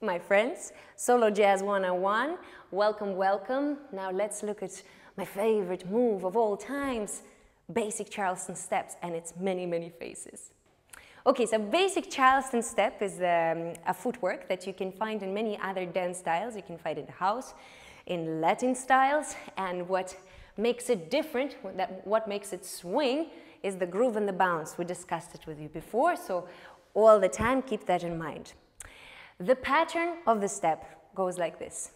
my friends. Solo Jazz 101. Welcome, welcome. Now let's look at my favorite move of all times, basic Charleston steps, and its many, many faces. Okay, so basic Charleston step is a footwork that you can find in many other dance styles. You can find it in house, in Latin styles, and what makes it different, what makes it swing, is the groove and the bounce. We discussed it with you before, so all the time keep that in mind. The pattern of the step goes like this.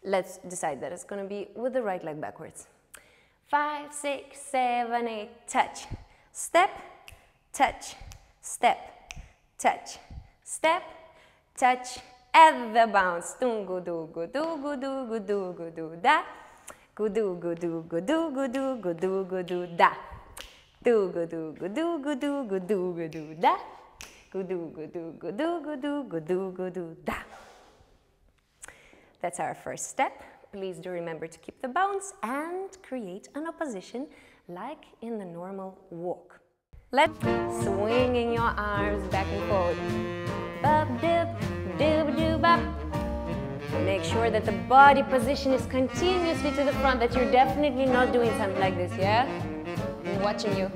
Let's decide that it's going to be with the right leg backwards. 5, 6, 7, 8, touch, step, touch, step, touch, step, touch, and the bounce. Dungu du gu du gu du gu du gu du da. Gu du gu du gu du gu du gu du gu du da. Do gu do gu do gu do gu do gu do da. Gu do gu do gu do gu do gu do gu do da. That's our first step. Please do remember to keep the bounce and create an opposition like in the normal walk. Let's swinging your arms back and forward. Bop dip, doob doo bop. Make sure that the body position is continuously to the front, that you're definitely not doing something like this, yeah? I'm watching you.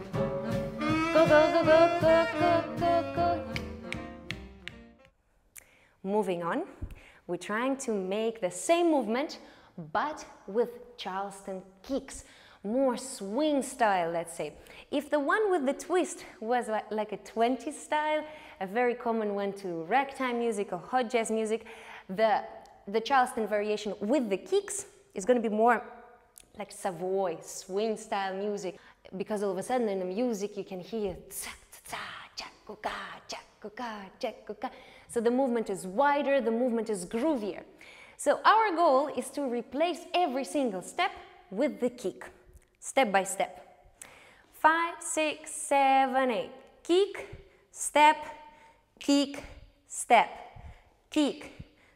Go, go, go, go, go, go, go, go. Moving on, we're trying to make the same movement, but with Charleston kicks. More swing style, let's say. If the one with the twist was like a 20s style, a very common one to ragtime music or hot jazz music, the Charleston variation with the kicks is going to be more like Savoy, swing style music, because all of a sudden in the music you can hear so the movement is wider, the movement is groovier. So our goal is to replace every single step with the kick, step by step. 5, 6, 7, 8. Kick, step, kick, step, kick,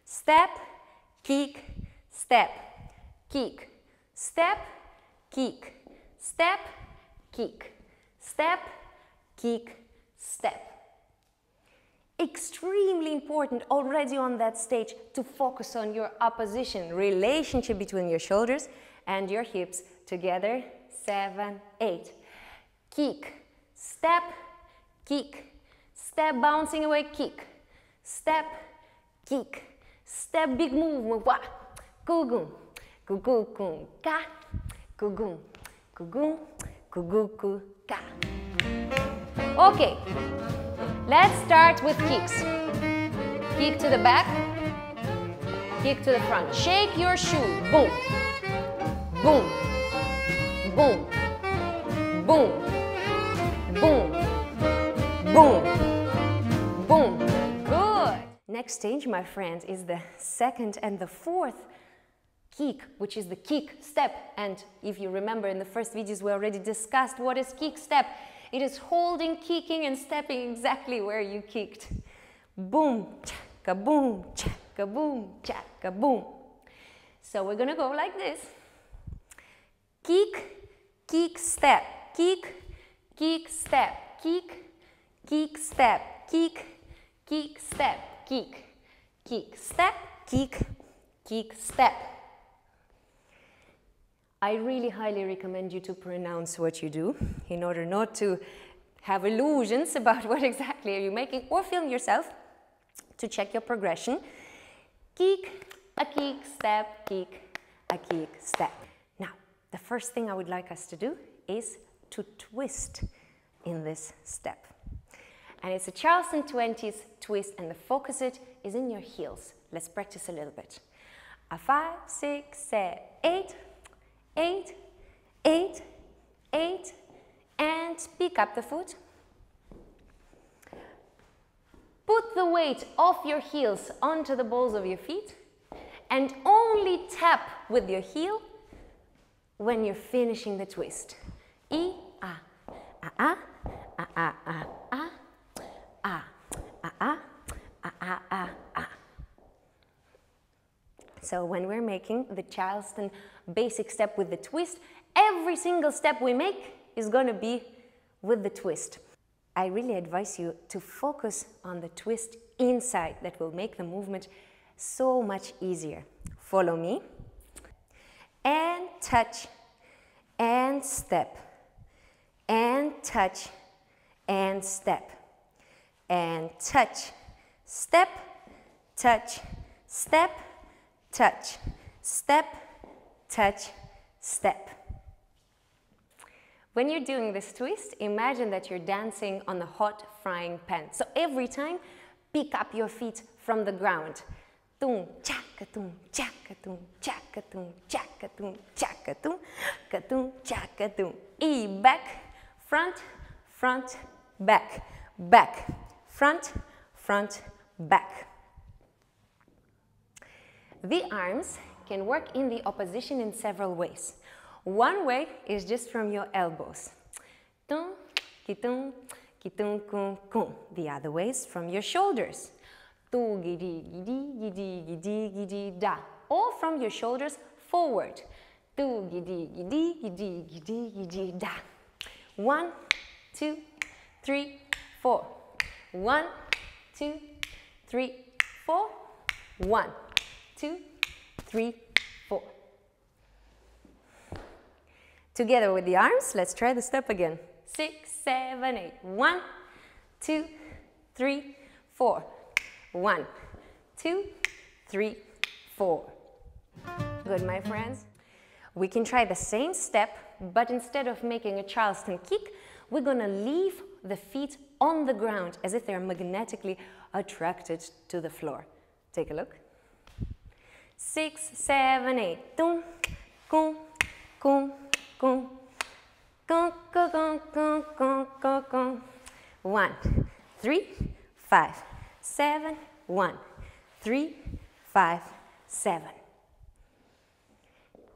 step, kick, step, kick, step, kick, step, kick, step, kick, step. Extremely important already on that stage to focus on your opposition, relationship between your shoulders and your hips together. 7, 8. Kick, step, bouncing away, kick, step, big move, wa, gugum, gugum, ka, gugum, gugum, gugum, ka. Okay, let's start with kicks. Kick to the back, kick to the front. Shake your shoe, boom, boom, boom, boom, boom, boom, boom. Good. Next stage, my friends, is the second and the fourth kick, which is the kick step. And if you remember in the first videos, we already discussed what is kick step. It is holding, kicking, and stepping exactly where you kicked. Boom, chaka boom, chaka boom, chaka boom. So we're gonna go like this. Kick, kick, step, kick, kick, step, kick, kick, step, kick, kick, step, kick, kick, step, kick, kick, step. I really highly recommend you to pronounce what you do in order not to have illusions about what exactly are you making, or film yourself to check your progression. Kick, a kick, step, kick, a kick, step. Now, the first thing I would like us to do is to twist in this step. And it's a Charleston 20s twist, and the focus is in your heels. Let's practice a little bit. A 5, 6, 7, 8, 8, 8, 8, and pick up the foot. Put the weight of your heels onto the balls of your feet, and only tap with your heel when you're finishing the twist. E, a, a, a, a, a, a, a, a, a, a, a, a, a. So when we're making the Charleston basic step with the twist, every single step we make is going to be with the twist. I really advise you to focus on the twist inside that will make the movement so much easier. Follow me. And touch, and step, and touch, and step, and touch, step, touch, step, touch, step, touch, step. When you're doing this twist, imagine that you're dancing on a hot frying pan. So every time, pick up your feet from the ground. Tum, chaka-tum, chaka-tum, chaka-tum, chaka-tum, chaka-tum, ka-tum, chaka-tum. E, back, front, front, back, back, front, front, back. The arms can work in the opposition in several ways. One way is just from your elbows. Tum, ki-tum, ki-tum, kum, kum. The other way is from your shoulders. Tu, gidi, gidi, gidi, gidi, gidi, da. All from your shoulders forward. Tu, gidi, gidi, gidi, gidi, gidi, da. 1, 2, 3, 4. 1, 2, 3, 4. 1, 2, 3, 4. Together with the arms, let's try the step again. 6, 7, 8. 1, 2, 3, 4. 1, 2, 3, 4. Good, my friends. We can try the same step, but instead of making a Charleston kick, we're gonna leave the feet on the ground as if they're magnetically attracted to the floor. Take a look. 6, 7, 8. Tum, kum, kum, kum, kum, kum, kum, kum, kum, kum, kum. 1, 3, 5, 7, 1, 3, 5, 7.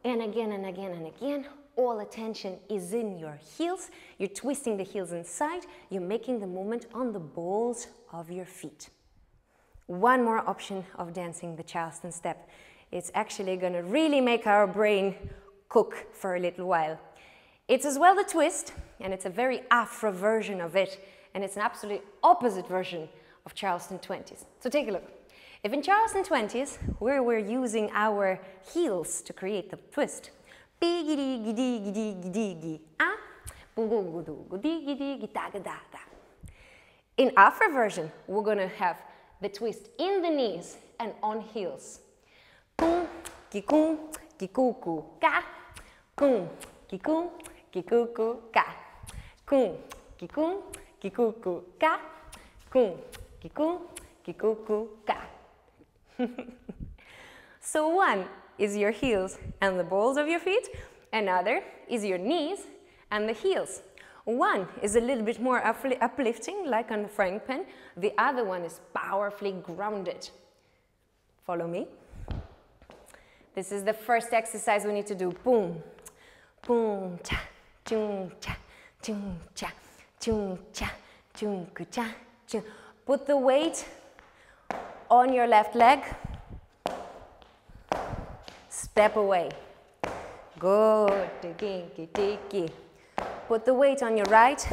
And again and again and again, all attention is in your heels. You're twisting the heels inside. You're making the movement on the balls of your feet. One more option of dancing the Charleston step. It's actually going to really make our brain cook for a little while. It's as well the twist, and it's a very Afro version of it, and it's an absolutely opposite version of Charleston 20s. So take a look. If in Charleston 20s, where we're using our heels to create the twist, in Afro version, we're going to have the twist in the knees and on heels. Kum, kikum, kikuku, ka. Kum, kikum, kikuku, ka. Kum, kikum, kikuku, ka. Kum, kikum, kikuku, ka. So one is your heels and the balls of your feet, another is your knees and the heels. One is a little bit more uplifting, like on the frying pan. The other one is powerfully grounded. Follow me. This is the first exercise we need to do. Boom, boom, cha, chung, cha, chung, cha, chung, cha, chung, cha, chung. Put the weight on your left leg. Step away. Good. Tiki, tiki. Put the weight on your right.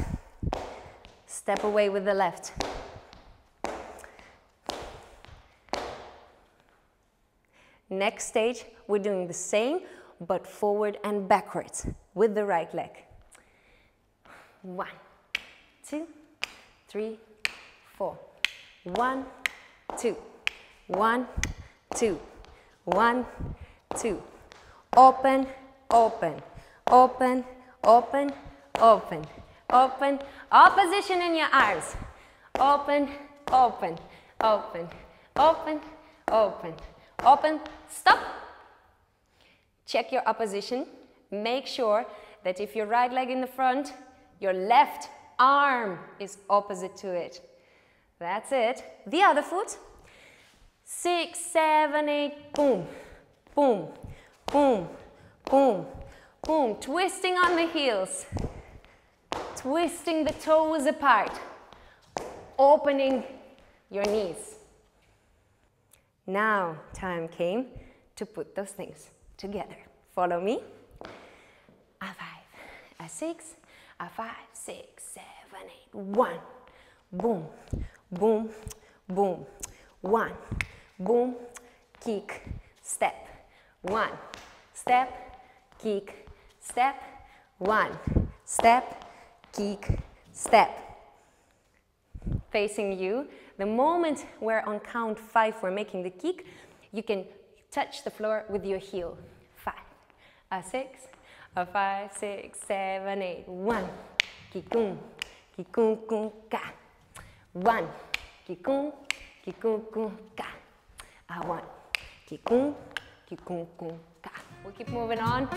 Step away with the left. Next stage, we're doing the same, but forward and backwards with the right leg. 1, 2, 3, 4. 1, 2. 1, 2. 1, 2. Open, open, open, open, open, open. Opposition in your arms. Open, open, open, open, open, open. Stop. Check your opposition. Make sure that if your right leg in the front, your left arm is opposite to it. That's it. The other foot. 6, 7, 8. Boom, boom, boom, boom, boom. Twisting on the heels. Twisting the toes apart. Opening your knees. Now, time came to put those things together. Follow me. A 5, a 6, a 5, 6, 7, 8. 1. Boom, boom, boom. 1, boom, kick, step, 1, step, kick, step, 1, step, kick, step. Facing you. The moment we're on count 5, we're making the kick, you can touch the floor with your heel. 5, a 6, a 5, 6, 7, 8. 1, kikung, kikung, ka. 1, kikung, kikung, ka. 1, kikung, kikung, ka. We'll keep moving on.